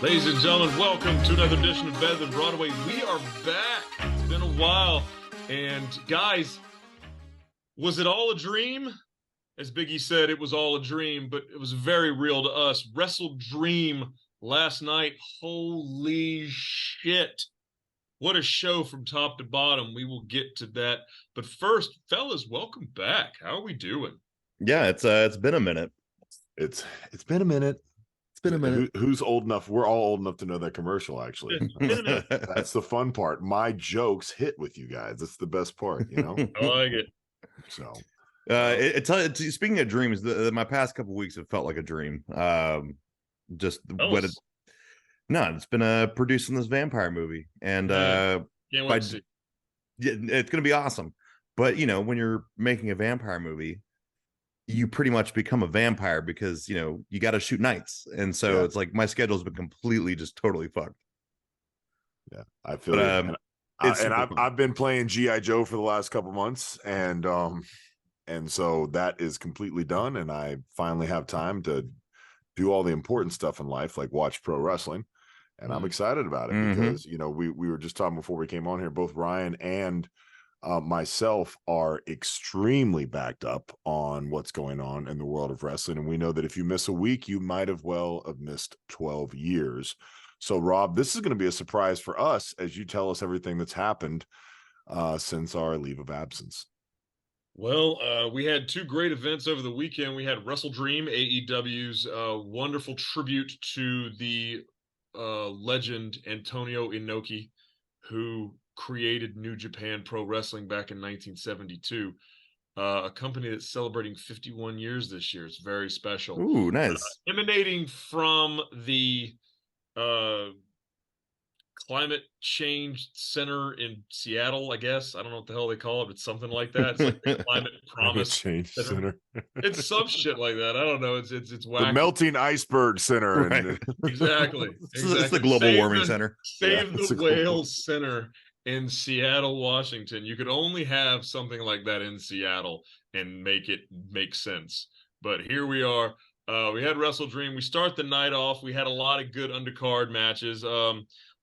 Ladies and gentlemen, welcome to another edition of Better Than Broadway. We are back. It's been a while. And guys, was it all a dream? As Biggie said, it was all a dream, but it was very real to us. WrestleDream last night. Holy shit. What a show from top to bottom. We will get to that. But first, fellas, welcome back. How are we doing? Yeah, it's been a minute. It's been a minute. It's been a minute. Who's old enough? We're all old enough to know that commercial, actually. That's the fun part. My jokes hit with you guys. That's the best part, you know? I like it. So Speaking of dreams, my past couple weeks have felt like a dream. It's been producing this vampire movie, and can't wait to see. It's gonna be awesome. But you know, when you're making a vampire movie, you pretty much become a vampire because you know you got to shoot nights, and so it's like my schedule's been completely just totally fucked. Yeah, I feel it. I've been playing GI Joe for the last couple months, and so that is completely done, and I finally have time to do all the important stuff in life, like watch pro wrestling, and I'm excited about it because you know we were just talking before we came on here. Both Ryan and myself are extremely backed up on what's going on in the world of wrestling, and we know that if you miss a week, you might have missed 12 years. So, Rob, this is going to be a surprise for us as you tell us everything that's happened since our leave of absence. Well, we had two great events over the weekend. We had WrestleDream, AEW's wonderful tribute to the legend Antonio Inoki, who created New Japan Pro Wrestling back in 1972. A company that's celebrating 51 years this year. It's very special. Ooh, nice. Emanating from the Climate Change Center in Seattle, I guess. I don't know what the hell they call it, but something like that. It's like the Climate Promise Change Center. It's some shit like that. I don't know. It's wacky. The Melting Iceberg Center. Right. Exactly. It's the Global Warming Center. Save the Whales Center in Seattle, Washington. You could only have something like that in Seattle and make it make sense. But here we are. We had WrestleDream. We start the night off. We had a lot of good undercard matches.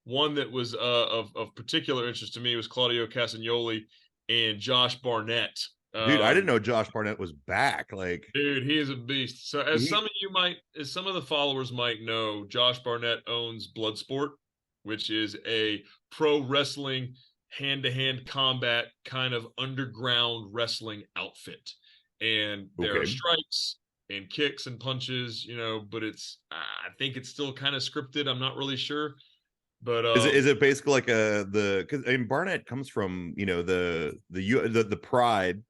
One that was of particular interest to me was Claudio Castagnoli and Josh Barnett. Dude, I didn't know Josh Barnett was back. Like, dude, he is a beast. So, as some of the followers might know, Josh Barnett owns Bloodsport, which is a pro wrestling hand-to-hand combat kind of underground wrestling outfit. And there are strikes and kicks and punches, you know, but I think it's still kind of scripted. I'm not really sure. But is it basically like because I mean Barnett comes from, you know, the Pride,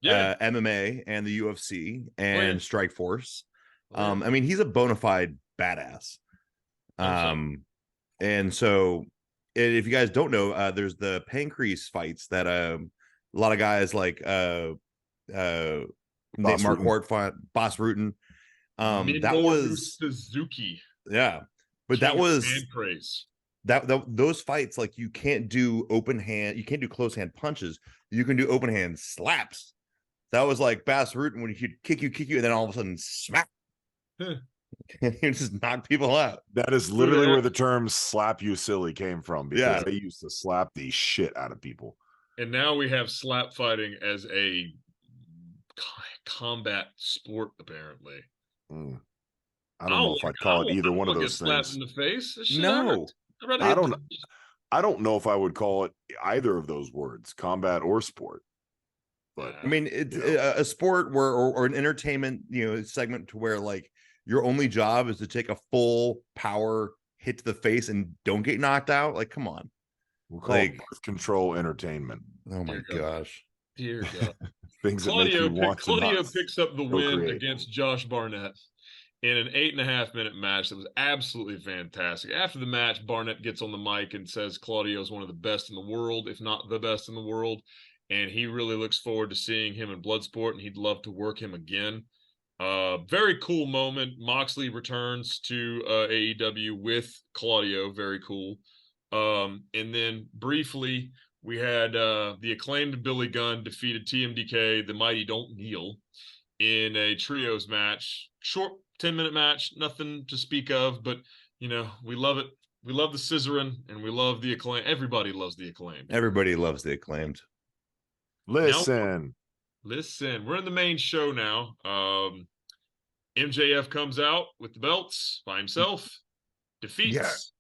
MMA and the UFC and Strikeforce. I mean, he's a bona fide badass. And so if you guys don't know, there's the Pancrase fights that a lot of guys like Mark Ward fought, Boss Rutan. That was Suzuki. Yeah. But that was Pancrase. Those fights, like, you can't do you can't do close hand punches. You can do open hand slaps. That was like Bass Rutan when he could kick you, and then all of a sudden smack. And he just knock people out. That is literally where the term "slap you silly" came from, because they used to slap the shit out of people. And now we have slap fighting as a combat sport, apparently. I don't know if I'd call it either one of those things. Slapped in the face? No. I don't know if I would call it either of those words, combat or sport. But I mean, it's a sport or an entertainment, you know, segment to where like your only job is to take a full power hit to the face and don't get knocked out. Like, come on. We'll call it birth control entertainment. Oh my gosh. Dear God. Things that make you want to Claudio picks up the win against Josh Barnett in an 8.5-minute match that was absolutely fantastic. After the match, Barnett gets on the mic and says Claudio is one of the best in the world, if not the best in the world. And he really looks forward to seeing him in Bloodsport, and he'd love to work him again. Very cool moment. Moxley returns to AEW with Claudio. Very cool. And then briefly, we had the acclaimed Billy Gunn defeated TMDK, the Mighty Don't Kneel, in a trios match. Short 10-minute match, nothing to speak of, but we love it. We love the scissoring, and we love the Acclaim. Everybody loves the Acclaimed. Everybody loves the Acclaimed. Listen, we're in the main show now. MJF comes out with the belts by himself, defeats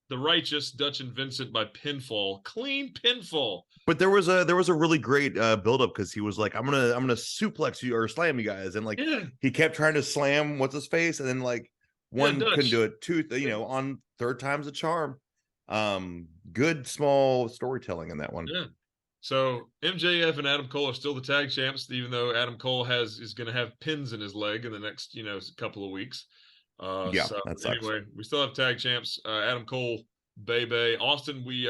the righteous Dutch and Vincent by pinfall, clean pinfall. But there was a really great build up because he was like, I'm gonna suplex you or slam you guys, and he kept trying to slam what's his face, and then one couldn't do it, two, on third time's a charm. Good small storytelling in that one. Yeah. So MJF and Adam Cole are still the tag champs, even though Adam Cole is going to have pins in his leg in the next couple of weeks. So that sucks. Anyway, we still have tag champs. Adam Cole, Bay, Austin. We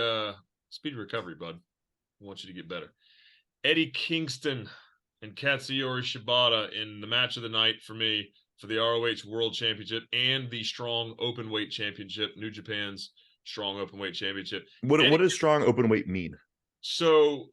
speedy recovery, bud. I want you to get better. Eddie Kingston and Katsuyori Shibata in the match of the night for me for the ROH World Championship and the Strong Openweight Championship, New Japan's Strong Openweight Championship. What does Strong Openweight mean? So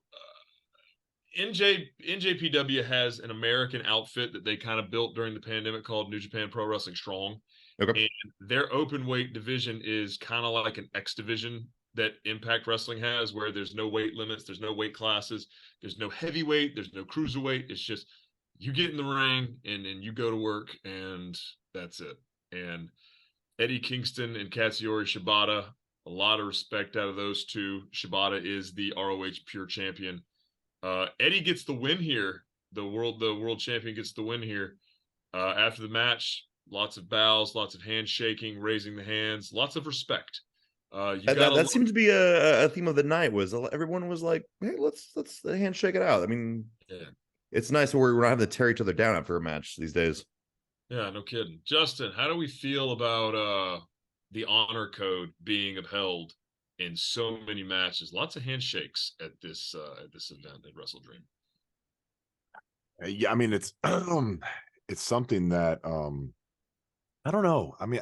NJPW has an American outfit that they kind of built during the pandemic called New Japan Pro Wrestling Strong. Okay. And their open weight division is kind of like an X division that Impact Wrestling has, where there's no weight limits, there's no weight classes, there's no heavyweight, there's no cruiserweight. It's just you get in the ring and you go to work, and that's it. And Eddie Kingston and Katsuyori Shibata, a lot of respect out of those two. Shibata is the ROH Pure Champion. Eddie gets the win here. The world champion gets the win here. After the match, lots of bows, lots of handshaking, raising the hands, lots of respect. That seemed to be a theme of the night. Was everyone was like, "Hey, let's handshake it out." I mean, it's nice where we're not having to tear each other down after a match these days. Yeah, no kidding. Justin, how do we feel about the honor code being upheld in so many matches? Lots of handshakes at this event at WrestleDream. Yeah, I mean it's something that I don't know. I mean,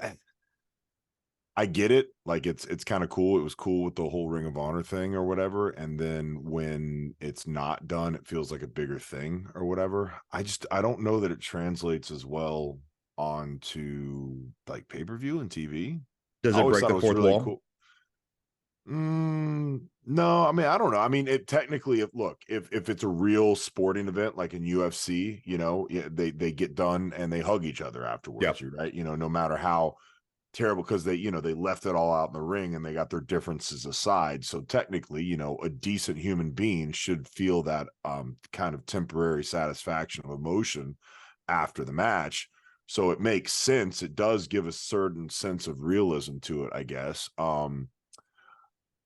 I get it. Like it's kind of cool. It was cool with the whole Ring of Honor thing or whatever. And then when it's not done, it feels like a bigger thing or whatever. I don't know that it translates as well onto like pay-per-view and TV. Does it break the fourth wall? Cool. No, I mean, I don't know. I mean, it technically, if it's a real sporting event like in UFC, they get done and they hug each other afterwards, right? No matter how terrible, because they left it all out in the ring and they got their differences aside. So technically, a decent human being should feel that kind of temporary satisfaction of emotion after the match. So it makes sense. It does give a certain sense of realism to it, I guess.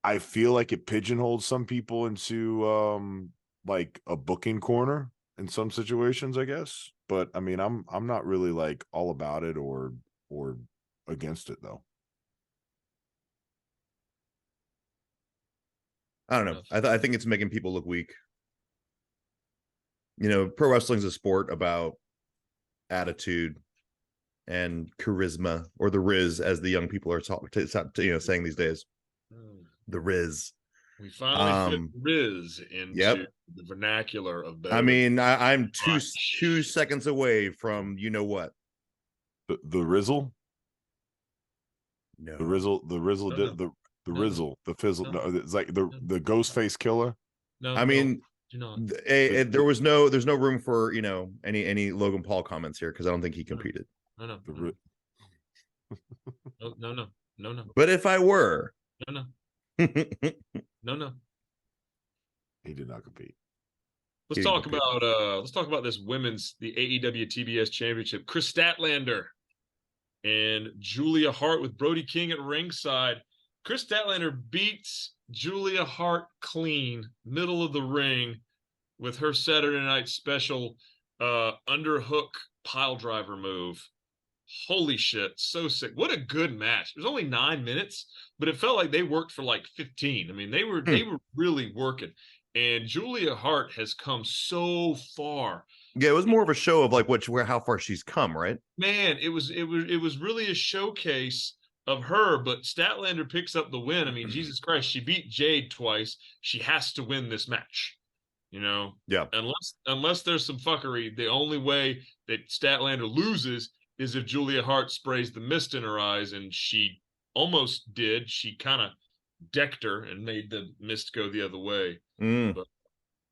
I feel like it pigeonholes some people into like a booking corner in some situations, I guess. But I mean, I'm not really like all about it or against it though. I don't know. I think it's making people look weak. Pro wrestling's a sport about attitude and charisma, or the Riz, as the young people are saying these days. The Riz. We finally fit Riz into the vernacular of Beverly. I mean, I'm two seconds away from what? The Rizzle? No. The Rizzle did the Rizzle, the Fizzle. No, it's like the ghost face killer. No, I mean, there's no room for any Logan Paul comments here because I don't think he competed. No. No. But if I were, no. He did not compete. Let's talk about this the AEW TBS Championship. Chris Statlander and Julia Hart with Brody King at ringside. Chris Statlander beats Julia Hart clean, middle of the ring, with her Saturday Night Special underhook pile driver move. Holy shit, so sick. What a good match. It was only 9 minutes, but it felt like they worked for like 15. I mean, they were really working. And Julia Hart has come so far. Yeah, it was more of a show of like how far she's come, right? Man, it was really a showcase of her, but Statlander picks up the win. I mean, Jesus Christ, she beat Jade twice. She has to win this match. Yeah. Unless there's some fuckery, the only way that Statlander loses is if Julia Hart sprays the mist in her eyes and she almost did. She kind of decked her and made the mist go the other way. But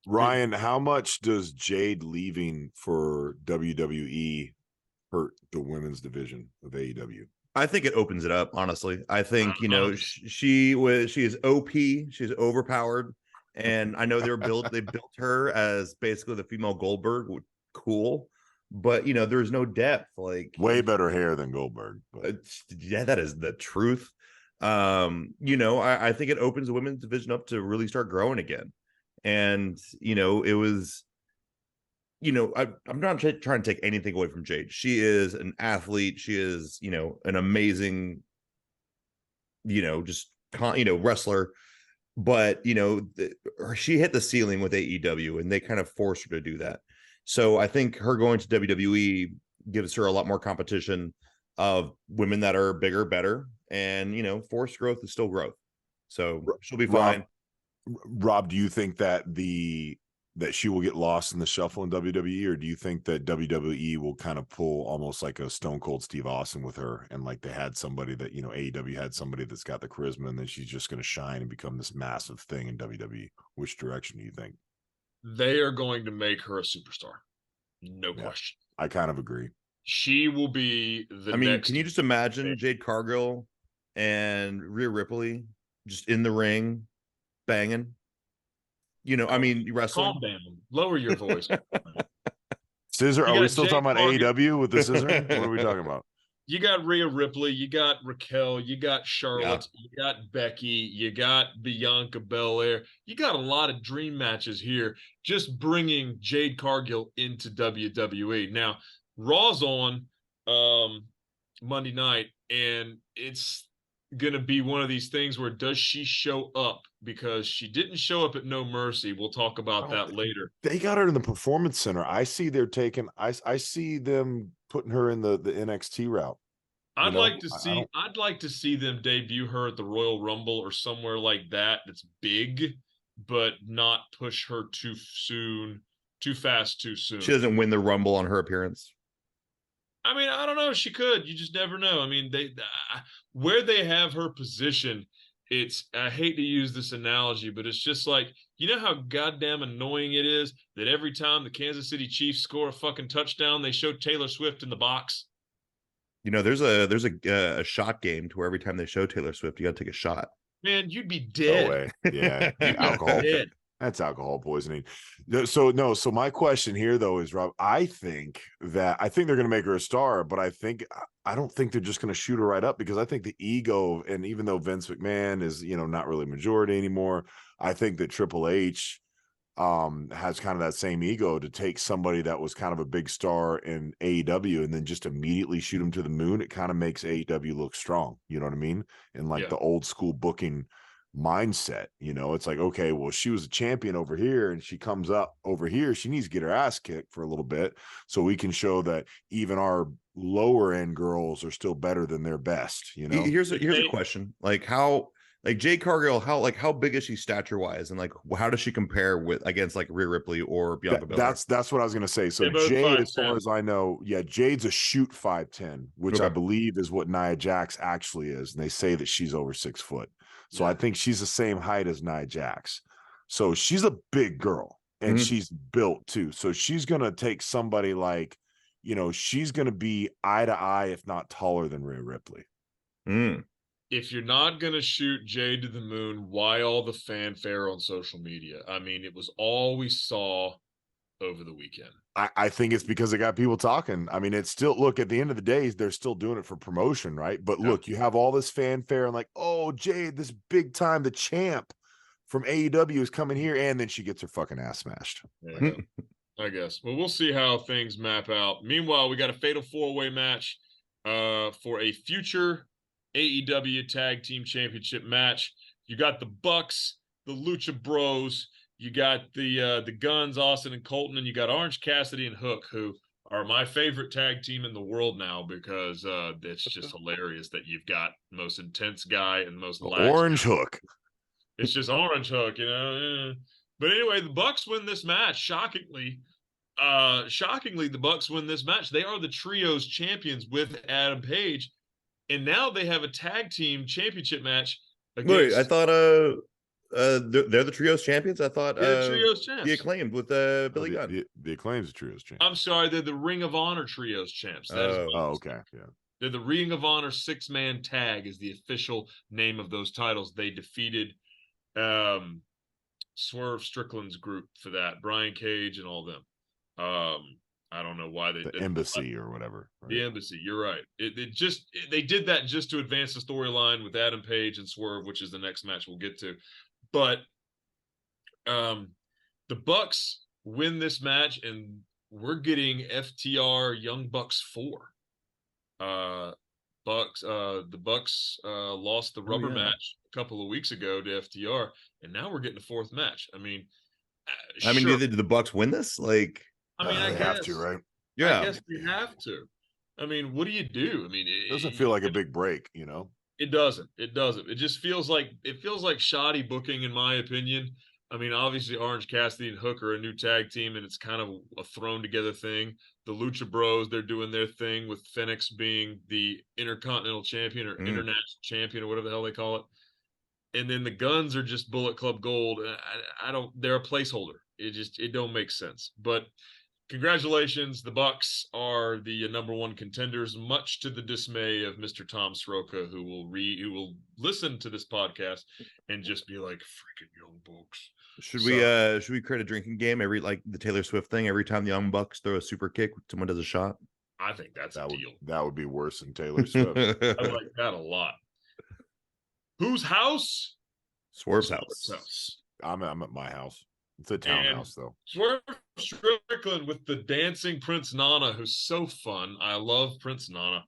Ryan, how much does Jade leaving for WWE hurt the women's division of AEW? I think it opens it up, honestly. I think, she is OP, she's overpowered, and I know they built her as basically the female Goldberg. Cool, but there's no depth. Like, way better hair than Goldberg. But yeah, that is the truth. I think it opens the women's division up to really start growing again. And it was, I'm not trying to take anything away from Jade. She is an athlete. She is, an amazing, wrestler. But she hit the ceiling with AEW, and they kind of forced her to do that. So I think her going to WWE gives her a lot more competition of women that are bigger, better, and forced growth is still growth. So she'll be fine. Rob, do you think that she will get lost in the shuffle in WWE, or do you think that WWE will kind of pull almost like a Stone Cold Steve Austin with her, and like they had somebody that AEW had somebody that's got the charisma, and then she's just going to shine and become this massive thing in WWE? Which direction do you think? They are going to make her a superstar, no question. I kind of agree. She will be the next. Can you just imagine Jade Cargill and Rhea Ripley just in the ring banging? Wrestling. Calm down. Lower your voice. Scissor, are we still talking about AEW with the scissor? What are we talking about? You got Rhea Ripley, you got Raquel, you got Charlotte, you got Becky, you got Bianca Belair. You got a lot of dream matches here, just bringing Jade Cargill into WWE. Now, Raw's on Monday night, and it's going to be one of these things where does she show up? Because she didn't show up at No Mercy. We'll talk about that later. They got her in the Performance Center. I see I see them putting her in the NXT route. I'd like to see them debut her at the Royal Rumble or somewhere like that. That's big, but not push her too soon, too fast, too soon. She doesn't win the Rumble on her appearance. I mean, I don't know. She could. You just never know. I mean, where they have her position, I hate to use this analogy, but it's just like, how goddamn annoying it is that every time the Kansas City Chiefs score a fucking touchdown, they show Taylor Swift in the box. There's a shot game to where every time they show Taylor Swift, you got to take a shot. Man, you'd be dead. No way. Yeah, alcohol. Dead. That's alcohol poisoning. So my question here though is, Rob, I think they're going to make her a star, but I don't think they're just going to shoot her right up, because I think the ego, and even though Vince McMahon is, not really majority anymore, I think that Triple H has kind of that same ego to take somebody that was kind of a big star in AEW and then just immediately shoot him to the moon. It kind of makes AEW look strong. You know what I mean? And like the old school booking mindset, it's like, okay, well, she was a champion over here and she comes up over here, she needs to get her ass kicked for a little bit so we can show that even our lower end girls are still better than their best. Here's a question. Jade Cargill, how big is she stature wise, and how does she compare against Rhea Ripley or Bianca Belair? That's what I was gonna say. So Jade, as far as I know, Jade's a shoot 5'10", which I believe is what Nia Jax actually is, and they say that she's over 6 foot. So I think she's the same height as Nia Jax. So she's a big girl, and she's built too. So she's gonna take somebody she's gonna be eye to eye, if not taller than Rhea Ripley. If you're not going to shoot Jade to the moon, why all the fanfare on social media? I mean, it was all we saw over the weekend. I think it's because it got people talking. I mean, it's still, look, at the end of the day, they're still doing it for promotion, right? But look, you have all this fanfare and oh, Jade, this big time, the champ from AEW is coming here, and then she gets her fucking ass smashed. Yeah, I guess. Well, we'll see how things map out. Meanwhile, we got a fatal 4-way match for a future AEW Tag Team Championship match. You got the Bucks, the Lucha Bros, you got the Guns, Austin and Colton, and you got Orange Cassidy and Hook, who are my favorite tag team in the world now, because it's just hilarious that you've got the most intense guy and the most Orange guy. Hook. It's just Orange Hook, But anyway, the Bucks win this match. Shockingly, the Bucks win this match. They are the Trios champions with Adam Page. And now they have a tag team championship match against. Wait, I thought they're the trios champions. I thought the trios champs. The Acclaimed with Billy Gunn. The Acclaim's the trios champs. I'm sorry, they're the Ring of Honor trios champs. Okay, yeah. They're the Ring of Honor 6-man tag is the official name of those titles. They defeated Swerve Strickland's group for that, Brian Cage and all them. I don't know why the Embassy or whatever. Right? The Embassy, you're right. They did that just to advance the storyline with Adam Page and Swerve, which is the next match we'll get to. But the Bucks win this match, and we're getting FTR Young Bucks 4. The Bucks lost the rubber match a couple of weeks ago to FTR, and now we're getting a 4th match. I mean, sure. Did the Bucks win this? Like, I guess, have to, right? Yeah, I guess we have to. I mean, what do you do? I mean, it doesn't feel like a big break, you know. It doesn't. It just feels like shoddy booking, in my opinion. I mean, obviously, Orange Cassidy and Hook are a new tag team, and it's kind of a thrown together thing. The Lucha Bros, they're doing their thing with Phoenix being the Intercontinental Champion or International Champion or whatever the hell they call it. And then the Guns are just Bullet Club Gold. They're a placeholder. It don't make sense. But congratulations, the Bucks are the number 1 contenders, much to the dismay of Mr. Tom Soroka, who will listen to this podcast and just be like, freaking Young Bucks. Should we create a drinking game every, like the Taylor Swift thing, every time the Young Bucks throw a super kick, someone does a shot? I think that's a deal. That would be worse than Taylor Swift. I like that a lot. Whose house? Swerve's house. I'm at my house. It's a townhouse, though. Swerve Strickland with the dancing Prince Nana, who's so fun. I love Prince Nana.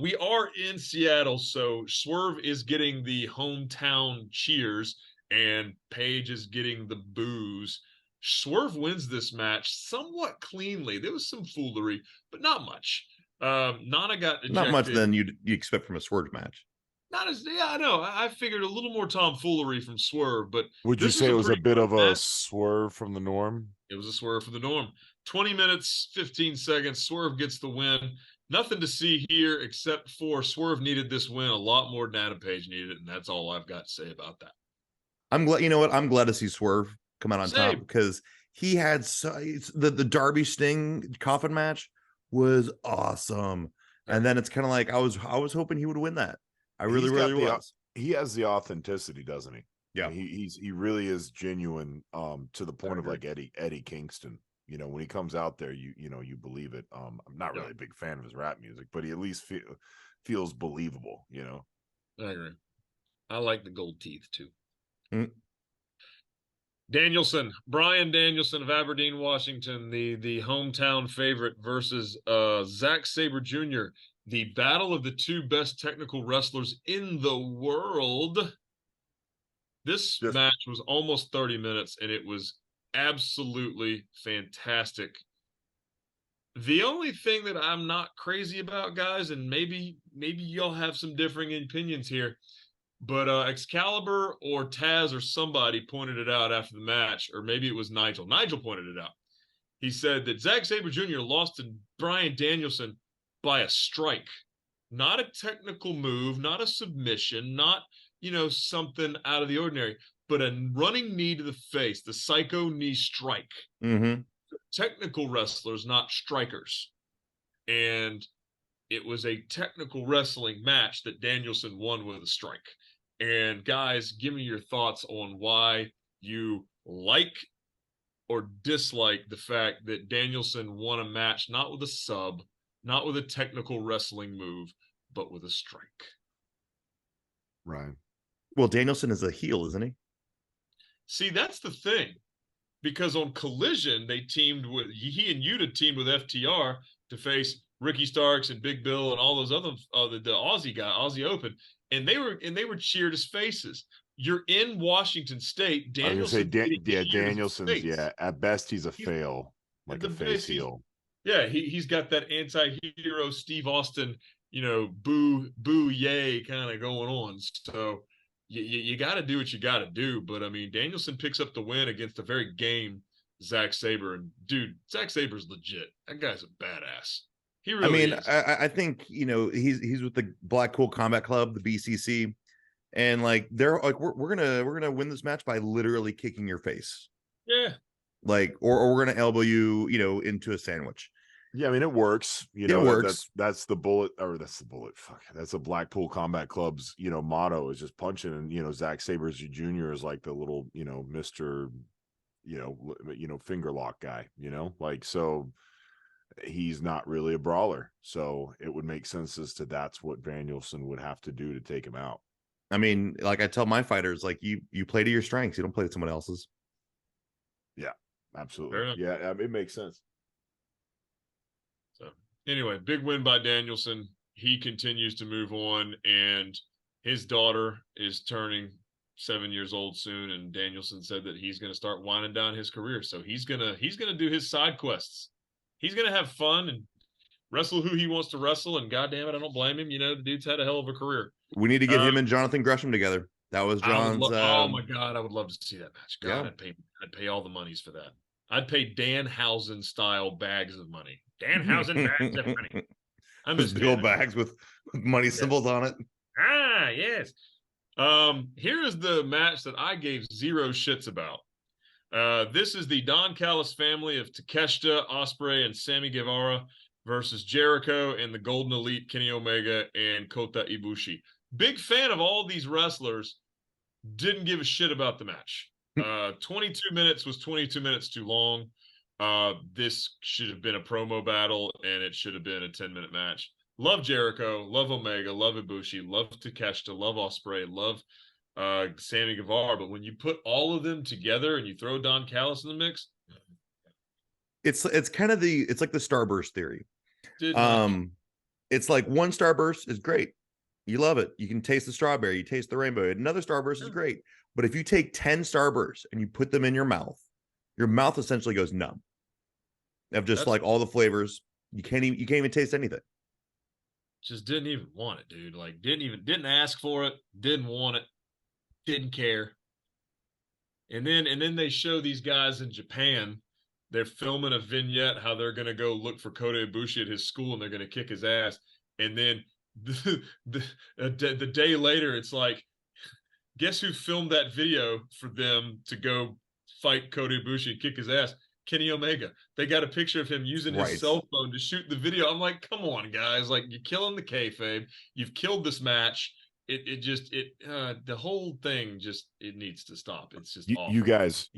We are in Seattle, so Swerve is getting the hometown cheers, and Paige is getting the boos. Swerve wins this match somewhat cleanly. There was some foolery, but not much. Nana got ejected. Not much than you expect from a Swerve match. I know. I figured a little more tomfoolery from Swerve, but would you say it was a bit of a swerve from the norm? It was a swerve from the norm. 20 minutes, 15 seconds. Swerve gets the win. Nothing to see here except for Swerve needed this win a lot more than Adam Page needed it, and that's all I've got to say about that. I'm glad. You know what? I'm glad to see Swerve come out on top because he had the Darby Sting coffin match was awesome, and then it's kind of like I was hoping he would win that. I really was. He has the authenticity, doesn't he? Yeah, he really is genuine. To the point of like Eddie Kingston. You know, when he comes out there, you believe it. I'm not really a big fan of his rap music, but he at least feels believable. You know, I agree. I like the gold teeth too. Brian Danielson of Aberdeen, Washington, the hometown favorite versus Zack Sabre Jr., the battle of the 2 best technical wrestlers in the world. This match was almost 30 minutes, and it was absolutely fantastic. The only thing that I'm not crazy about, guys, and maybe y'all have some differing opinions here, but Excalibur or Taz or somebody pointed it out after the match, or maybe it was Nigel. Nigel pointed it out. He said that Zack Sabre Jr. lost to Brian Danielson by a strike, not a technical move, not a submission, not, something out of the ordinary, but a running knee to the face, the psycho knee strike. Mm-hmm. Technical wrestlers, not strikers. And it was a technical wrestling match that Danielson won with a strike. And guys, give me your thoughts on why you like or dislike the fact that Danielson won a match not with a sub, not with a technical wrestling move, but with a strike. Right. Well, Danielson is a heel, isn't he? See, that's the thing. Because on Collision, he and Yuta teamed with FTR to face Ricky Starks and Big Bill and all those other the Aussie guy, Aussie Open, and they were cheered as faces. You're in Washington State. Danielson, Danielson's at best he's a fail, like a face heel. Yeah, he's got that anti-hero Steve Austin, boo yay kind of going on. So you got to do what you got to do. But I mean, Danielson picks up the win against a very game Zack Sabre, and dude, Zack Sabre's legit. That guy's a badass. He really is. I think, you know, he's with the Blackpool Combat Club, the BCC, and like they're like we're gonna win this match by literally kicking your face. Yeah. Like or we're gonna elbow you, you know, into a sandwich. Yeah, I mean it works. You know, it works. That's the bullet, or that's the bullet. Fuck, that's the Blackpool Combat Club's, you know, motto is just punching. And you know, Zack Sabre Jr. is like the little, you know, Mr. You know, finger lock guy. You know, like so. He's not really a brawler, so it would make sense as to that's what Danielson would have to do to take him out. I mean, like I tell my fighters, like you play to your strengths. You don't play to someone else's. Yeah, absolutely. Yeah, it makes sense. So anyway, big win by Danielson. He continues to move on, and his daughter is turning 7 years old soon. And Danielson said that he's going to start winding down his career. So he's gonna do his side quests. He's going to have fun and wrestle who he wants to wrestle. And goddamn it, I don't blame him. You know, the dude's had a hell of a career. We need to get him and Jonathan Gresham together. That was John's. Oh my God, I would love to see that match. God, yeah. I'd pay all the monies for that. I'd pay Danhausen style bags of money. Danhausen bags of money. I miss Bill bags with money symbols on it. Ah, yes. Here is the match that I gave zero shits about. This is the Don Callis family of Takeshita, Ospreay, and Sammy Guevara versus Jericho and the Golden Elite, Kenny Omega and Kota Ibushi. Big fan of all these wrestlers. Didn't give a shit about the match. 22 minutes was 22 minutes too long. This should have been a promo battle, and it should have been a 10-minute match. Love Jericho, love Omega, love Ibushi, love Takeshita, love Ospreay, love Sammy Guevara, but when you put all of them together and you throw Don Callis in the mix, it's kind of it's like the starburst theory. It's like one starburst is great, you love it, you can taste the strawberry, you taste the rainbow. Another starburst is great, but if you take 10 starbursts and you put them in your mouth essentially goes numb of just like all the flavors. You can't even taste anything. Just didn't even want it, dude. Like didn't ask for it, didn't want it. Didn't care. And then they show these guys in Japan. They're filming a vignette how they're going to go look for Kota Ibushi at his school and they're going to kick his ass. And then the day later, it's like, guess who filmed that video for them to go fight Kota Ibushi and kick his ass? Kenny Omega. They got a picture of him using his cell phone to shoot the video. I'm like, come on, guys. Like, you're killing the kayfabe. You've killed this match. The whole thing it needs to stop. It's just awful. You guys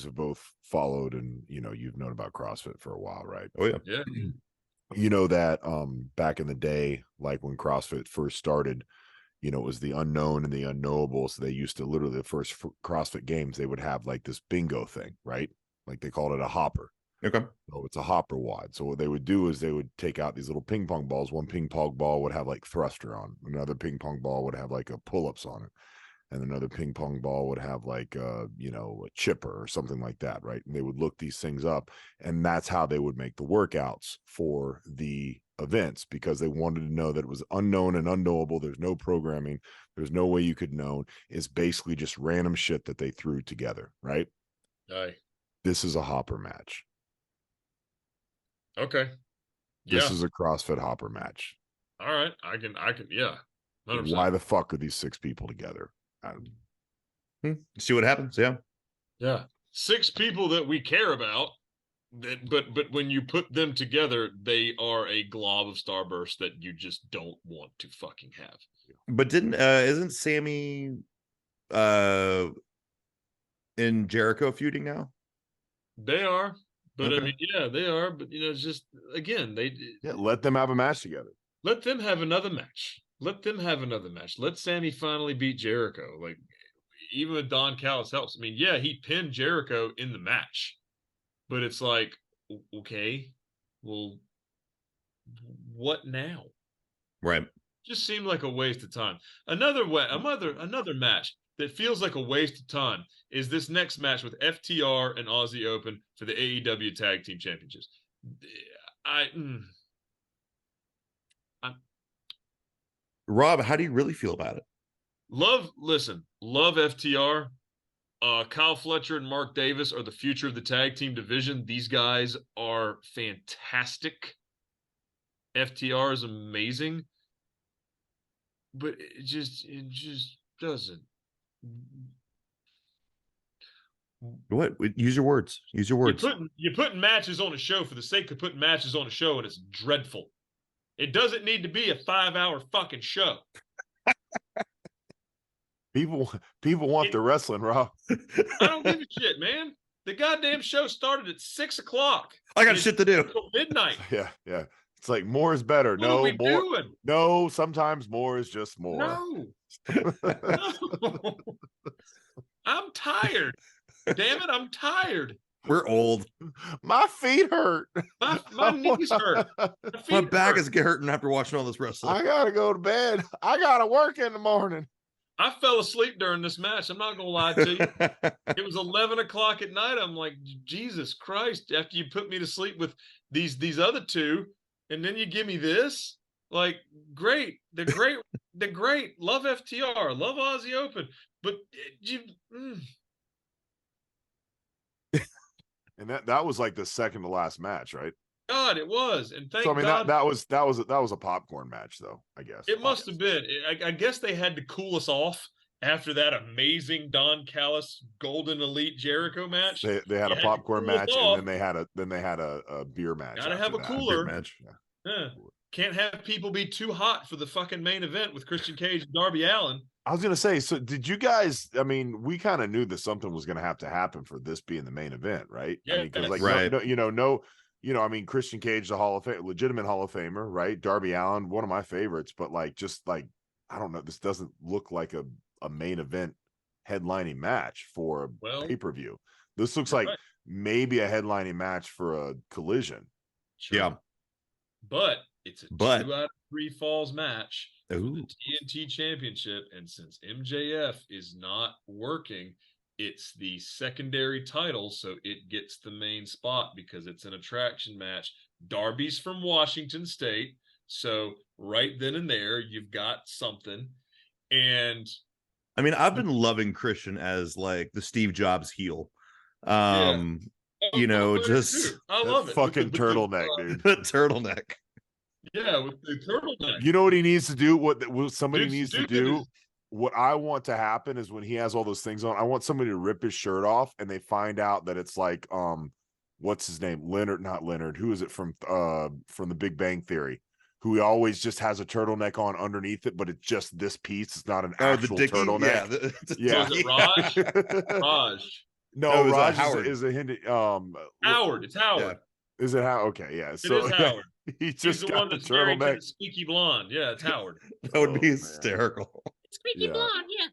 have both followed and, you know, you've known about CrossFit for a while, right? Oh yeah. Yeah. You know that back in the day, like when CrossFit first started, you know, it was the unknown and the unknowable. So they used to literally, the first CrossFit games, they would have like this bingo thing, right? Like they called it a hopper. Okay. So it's a hopper wad. So what they would do is they would take out these little ping pong balls. One ping pong ball would have like thruster on. Another ping pong ball would have like a pull-ups on it. And another ping pong ball would have like you know, a chipper or something like that, right? And they would look these things up, and that's how they would make the workouts for the events, because they wanted to know that it was unknown and unknowable. There's no programming. There's no way you could know. It's basically just random shit that they threw together, right? Aye. This is a hopper match. Okay. This is a CrossFit hopper match. All right. I can, yeah. 100%. Why the fuck are these 6 people together? See what happens. Yeah. Yeah. 6 people that we care about, but when you put them together, they are a glob of starburst that you just don't want to fucking have. But isn't Sammy in Jericho feuding now? They are. But okay. I mean, yeah, they are. But, you know, it's just, again, let them have a match together. Let them have another match. Let Sammy finally beat Jericho. Like, even with Don Callis helps. I mean, yeah, he pinned Jericho in the match. But it's like, okay, well, what now? Right. Just seemed like a waste of time. Another match that feels like a waste of time is this next match with FTR and Aussie Open for the AEW Tag Team Championships. Rob, how do you really feel about it? Love FTR. Kyle Fletcher and Mark Davis are the future of the tag team division. These guys are fantastic. FTR is amazing, but it just doesn't. What? Use your words. Use your words. You're putting matches on a show for the sake of putting matches on a show, and it's dreadful. It doesn't need to be a 5-hour fucking show. People want the wrestling, Rob. I don't give a shit, man. The goddamn show started at 6 o'clock. I got shit to do until midnight. Yeah. It's like more is better. What are we doing? No, sometimes more is just more. No. I'm tired. Damn it, I'm tired. We're old. My feet hurt. My knees hurt. My back is hurting after watching all this wrestling. I gotta go to bed. I gotta work in the morning. I fell asleep during this match. I'm not gonna lie to you. It was 11 o'clock at night. I'm like, Jesus Christ! After you put me to sleep with these other two, and then you give me this, like, great. They're great. They're great. Love FTR. Love Aussie Open. But you. And that was like the second to last match, right? God, it was. And thank God. that was a popcorn match, though, I guess. It must have been. I guess they had to cool us off after that amazing Don Callis Golden Elite Jericho match. They had a popcorn match, and then they had a beer match. Gotta have a cooler match. Yeah. Can't have people be too hot for the fucking main event with Christian Cage and Darby Allin. I was gonna say, so did you guys? I mean, we kind of knew that something was gonna have to happen for this being the main event, right? Yeah, I mean, because like, right. I mean, Christian Cage, the legitimate Hall of Famer, right? Darby Allin, one of my favorites, but like, just like, I don't know, this doesn't look like a main event headlining match for a pay-per-view. This looks like maybe a headlining match for a Collision. Sure. Yeah, but it's a 2 out of 3 falls match. For the TNT Championship, and since MJF is not working, it's the secondary title, so it gets the main spot because it's an attraction match. Darby's from Washington State, so right then and there, you've got something. And I mean, I've been loving Christian as like the Steve Jobs heel. I love it. Fucking turtleneck, dude. The turtleneck. Yeah, with the turtleneck. You know what he needs to do? What somebody needs to do? What I want to happen is when he has all those things on, I want somebody to rip his shirt off, and they find out that it's like, what's his name? Not Leonard. Who is it from The Big Bang Theory? Who always just has a turtleneck on underneath it, but it's just this piece. It's not an actual turtleneck. Yeah. Was it Raj? Raj. No, Raj is a Hindi. Howard. It's Howard. Yeah. Is it Howard? Okay, yeah. It is Howard. He's the one that's married to the squeaky blonde. Yeah, it's Howard. That would be hysterical. Squeaky blonde, yeah.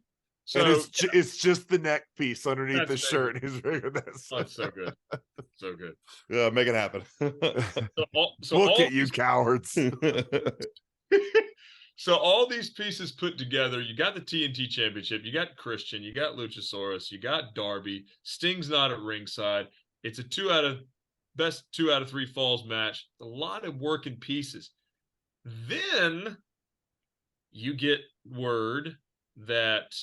So it's just the neck piece underneath the shirt. That's so good. So good. Yeah, make it happen. Look at you cowards. So all these pieces put together, you got the TNT Championship, you got Christian, you got Luchasaurus, you got Darby. Sting's not at ringside. It's a 2 out of 3 falls match. A lot of working pieces. Then you get word that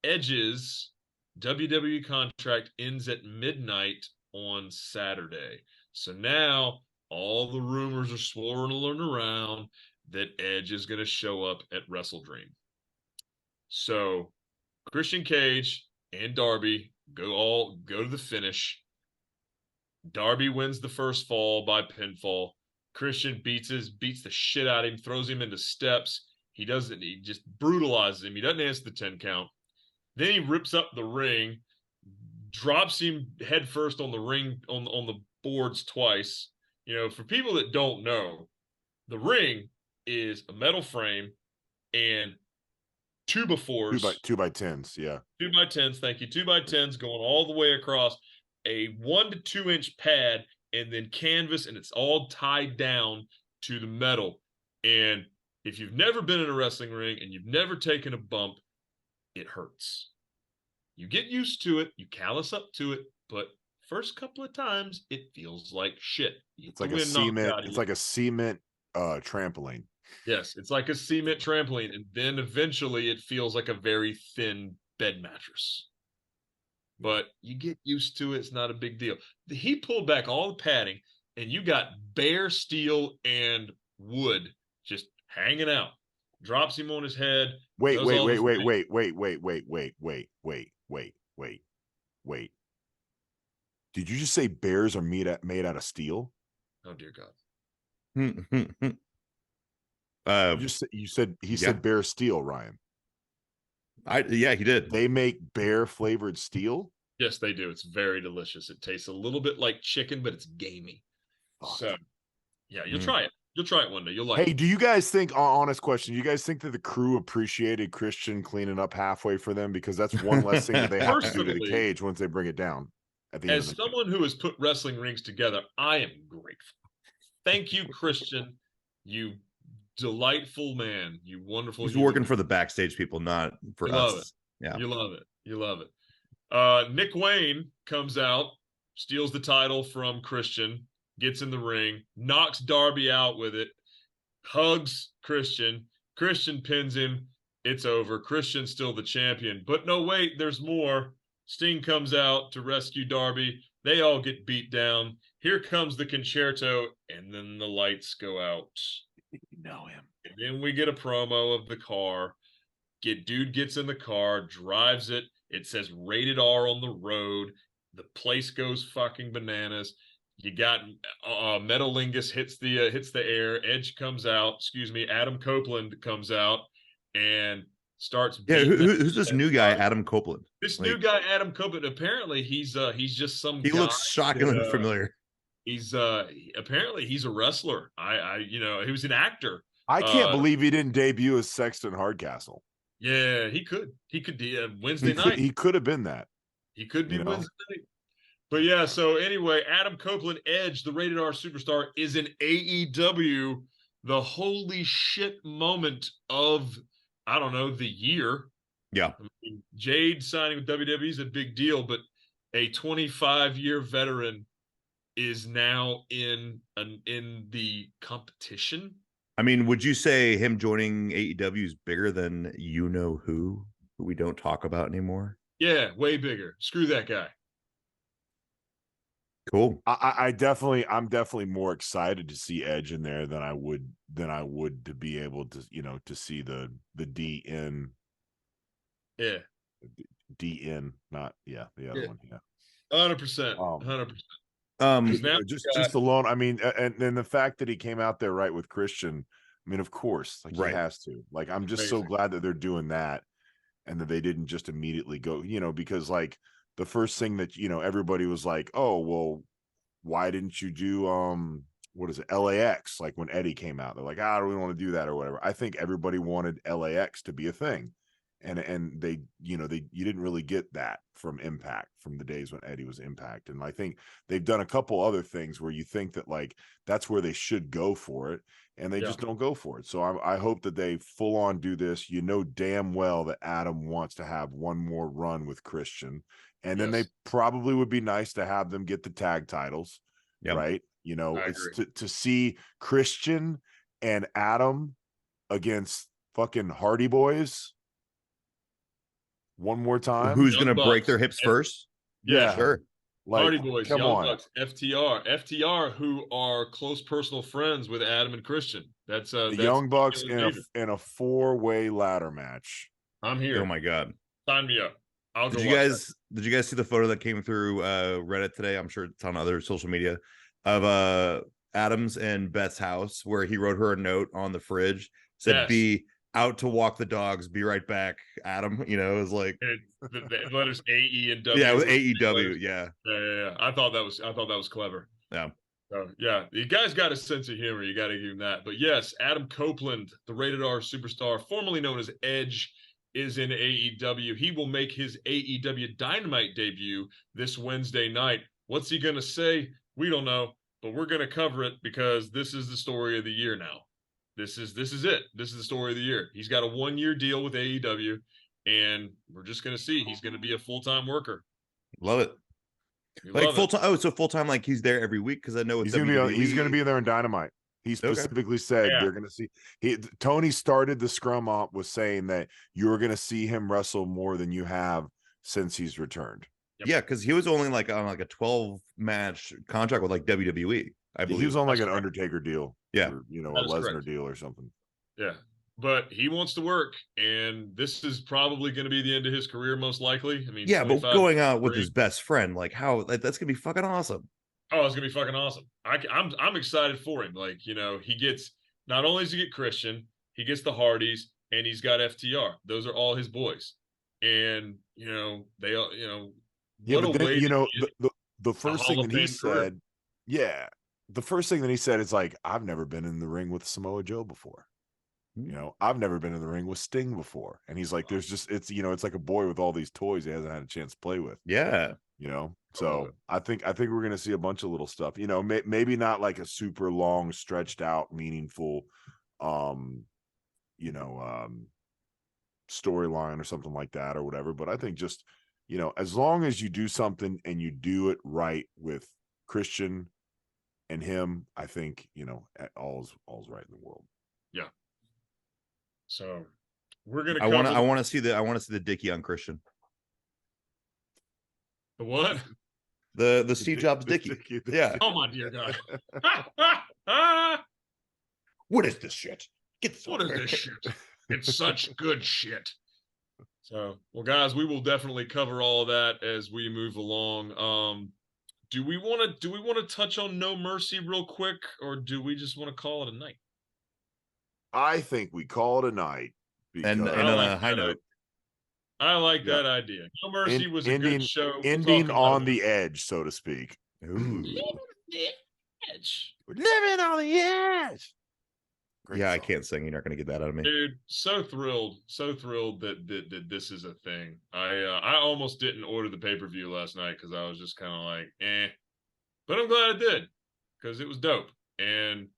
Edge's WWE contract ends at midnight on Saturday. So now all the rumors are swirling around that Edge is going to show up at WrestleDream. So Christian Cage and Darby go to the finish. Darby wins the first fall by pinfall. Christian beats the shit out of him, throws him into steps. He just brutalizes him. He doesn't answer the 10 count. Then he rips up the ring, drops him head first on the ring, on the boards twice. You know, for people that don't know, the ring is a metal frame and 2x4s. 2x10s, yeah. 2x10s, thank you. 2x10s going all the way across, a 1 to 2 inch pad, and then canvas, and it's all tied down to the metal. And if you've never been in a wrestling ring and you've never taken a bump, it hurts. You get used to it, you callous up to it, but first couple of times it feels like shit. It's like a cement. It's like a cement trampoline. Yes, it's like a cement trampoline, and then eventually it feels like a very thin bed mattress. But you get used to it; it's not a big deal. He pulled back all the padding, and you got bare steel and wood, just hanging out. Drops him on his head. Wait. does all this thing. Wait. Did you just say bears are made out of steel? Oh dear God. You said he said bear steel, Ryan. Yeah, he did. They make bear flavored steel? Yes, they do. It's very delicious. It tastes a little bit like chicken, but it's gamey. Fuck. So yeah, you'll try it. You'll try it one day. You'll like Hey, it. do you guys think, honest question, do you guys think that the crew appreciated Christian cleaning up halfway for them? Because that's one less thing that they have to do to the cage once they bring it down at the end. As someone who has put wrestling rings together, I am grateful. Thank you, Christian. You delightful man. You wonderful. He's working for the backstage people, not for us. Love it. Yeah. You love it. You love it. Nick Wayne comes out, steals the title from Christian, gets in the ring, knocks Darby out with it, hugs Christian. Christian pins him. It's over. Christian's still the champion. But no, wait, there's more. Sting comes out to rescue Darby. They all get beat down. Here comes the concerto, and then the lights go out. You know him. And then we get a promo of the car. Dude gets in the car, drives it. It says rated R on the road. The place goes fucking bananas. You got Metalingus hits the air. Edge comes out. Excuse me. Adam Copeland comes out and starts. Yeah, who's this new guy, Adam Copeland? This new guy, Adam Copeland. Apparently, he's just some. He looks shockingly familiar. He's apparently he's a wrestler. He was an actor. I can't believe he didn't debut as Sexton Hardcastle. Yeah, he could. He could Wednesday night. He could have been that. He could be Wednesday night. But yeah, so anyway, Adam Copeland, Edge, the rated R superstar, is in AEW. The holy shit moment of, I don't know, the year. Yeah. I mean, Jade signing with WWE is a big deal, but a 25-year veteran is now in the competition. I mean, would you say him joining AEW is bigger than who we don't talk about anymore? Yeah, way bigger. Screw that guy. Cool. I'm definitely more excited to see Edge in there than I would to be able to, to see the D in. Yeah. D in, not the other one. Yeah. 100%. 100%. Just alone. I mean, and then the fact that he came out there right with Christian. I mean, of course, he has to. Like, I'm just so glad that they're doing that, and that they didn't just immediately go. Because like the first thing that everybody was like, oh well, why didn't you do what is it, LAX? Like when Eddie came out, they're like, I don't want to do that or whatever. I think everybody wanted LAX to be a thing. And they, you didn't really get that from Impact, from the days when Eddie was Impact. And I think they've done a couple other things where you think that like that's where they should go for it, and they just don't go for it. So I hope that they full on do this. Damn well that Adam wants to have one more run with Christian, and then they probably would be nice to have them get the tag titles, right? It's to see Christian and Adam against fucking Hardy Boys one more time. Who's going to break their hips first? Yeah, sure. Like, Hardy Boys, Young Bucks, FTR, who are close personal friends with Adam and Christian. That's the Young Bucks in a 4-way ladder match. I'm here. Oh my god, sign me up. I'll go. Did you guys see the photo that came through Reddit today? I'm sure it's on other social media of Adams and Beth's house, where he wrote her a note on the fridge, said "Be out to walk the dogs, be right back, Adam." It was like the letters AE and W. Yeah, with AEW. Yeah. I thought that was clever. Yeah. So yeah, the guy's got a sense of humor. You got to give him that. But yes, Adam Copeland, the rated R superstar, formerly known as Edge, is in AEW. He will make his AEW Dynamite debut this Wednesday night. What's he gonna say? We don't know, but we're gonna cover it because this is the story of the year now. This is it. This is the story of the year. He's got a 1-year deal with AEW, and we're just going to see. He's going to be a full-time worker. Love it. Like full-time. Oh, so full-time, like he's there every week? Because I know he's going to be there in Dynamite. He specifically said they're going to see. Tony started the scrum up with saying that you're going to see him wrestle more than you have since he's returned. Yep. Yeah, because he was only like on like a 12-match contract with like WWE. I believe he was on like an Undertaker deal. Yeah. Or, you know, a Lesnar deal or something. Yeah. But he wants to work, and this is probably going to be the end of his career, most likely. I mean, yeah, but going out with his best friend, like that's gonna be fucking awesome. Oh, it's gonna be fucking awesome. I'm excited for him. Like, you know, he gets, not only does he get Christian, he gets the Hardys, and he's got FTR. Those are all his boys, and you know they, you know, yeah. But then, you know, the first thing that he said, yeah, the first thing that he said is like, I've never been in the ring with Samoa Joe before. You know, I've never been in the ring with Sting before. And he's like, there's just, it's, you know, it's like a boy with all these toys he hasn't had a chance to play with. Yeah. You know, so I think we're going to see a bunch of little stuff, you know, maybe not like a super long, stretched out, meaningful, you know, storyline or something like that or whatever. But I think just, you know, as long as you do something and you do it right with Christian and him, I think, you know, all's right in the world. Yeah. So we're gonna. I want to see the Dickie on Christian. The what? The Steve Jobs Dickie. Yeah. Oh my dear God. What is this shit? What is this shit? It's such good shit. So, well, guys, we will definitely cover all of that as we move along. Do we want to touch on No Mercy real quick, or do we just want to call it a night? I think we call it a night. And on a high note. I like that idea. No Mercy was a good show. Ending on the edge, so to speak. Ooh. Living on the edge. Living on the edge. Great song. I can't sing. You're not going to get that out of me, dude. So thrilled that this is a thing. I almost didn't order the pay-per-view last night because I was just kind of like, but I'm glad I did because it was dope, and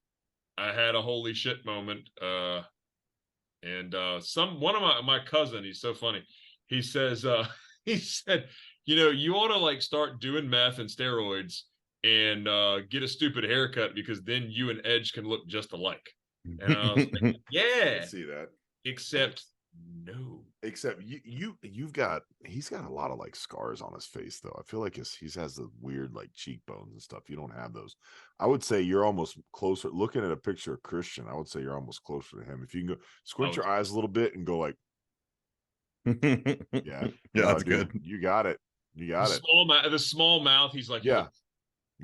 I had a holy shit moment. And one of my cousin, he's so funny. He says, he said, you know, you ought to like start doing meth and steroids and get a stupid haircut because then you and Edge can look just alike. And I was like, yeah, I see that. Except no. Except he's got a lot of like scars on his face though. I feel like he has the weird like cheekbones and stuff. You don't have those. I would say you're almost closer. Looking at a picture of Christian, I would say you're almost closer to him. If you can go squint your eyes a little bit and go like, yeah, that's good. You got it. You got it. The small mouth. He's like, yeah.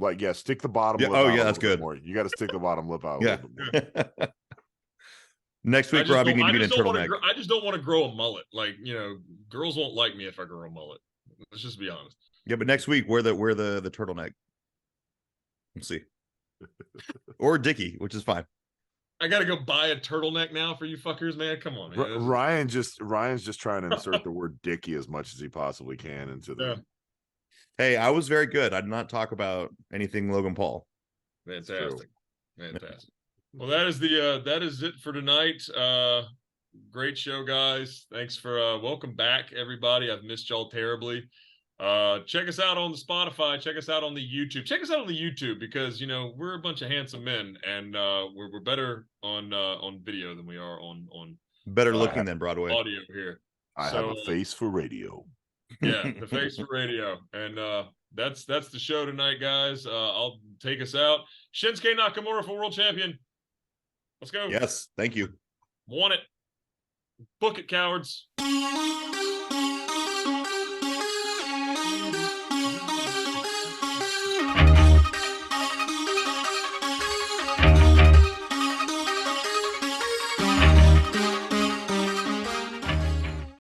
Like, yeah, stick the bottom lip out. Oh, yeah, that's good. More. You got to stick the bottom lip out a little bit more. Next week, Robbie, need to be in a turtleneck. I just don't want to grow a mullet. Like, you know, girls won't like me if I grow a mullet. Let's just be honest. Yeah, but next week, wear the turtleneck. Let's see. Or Dickie, which is fine. I got to go buy a turtleneck now for you fuckers, man. Come on, man. Ryan's just trying to insert the word Dickie as much as he possibly can into the... Yeah. Hey, I was very good. I did not talk about anything Logan Paul. Fantastic. Well, that is it for tonight. Great show, guys. Thanks for welcome back, everybody. I've missed y'all terribly. Check us out on the Spotify. Check us out on the YouTube. Check us out on the YouTube because you know we're a bunch of handsome men, and we're better on video than we are on better looking than Broadway audio here. I have a face for radio. Yeah, the face for radio, and that's the show tonight, guys. I'll take us out. Shinsuke Nakamura for world champion. Let's go. Yes, thank you. Want it. Book it, cowards.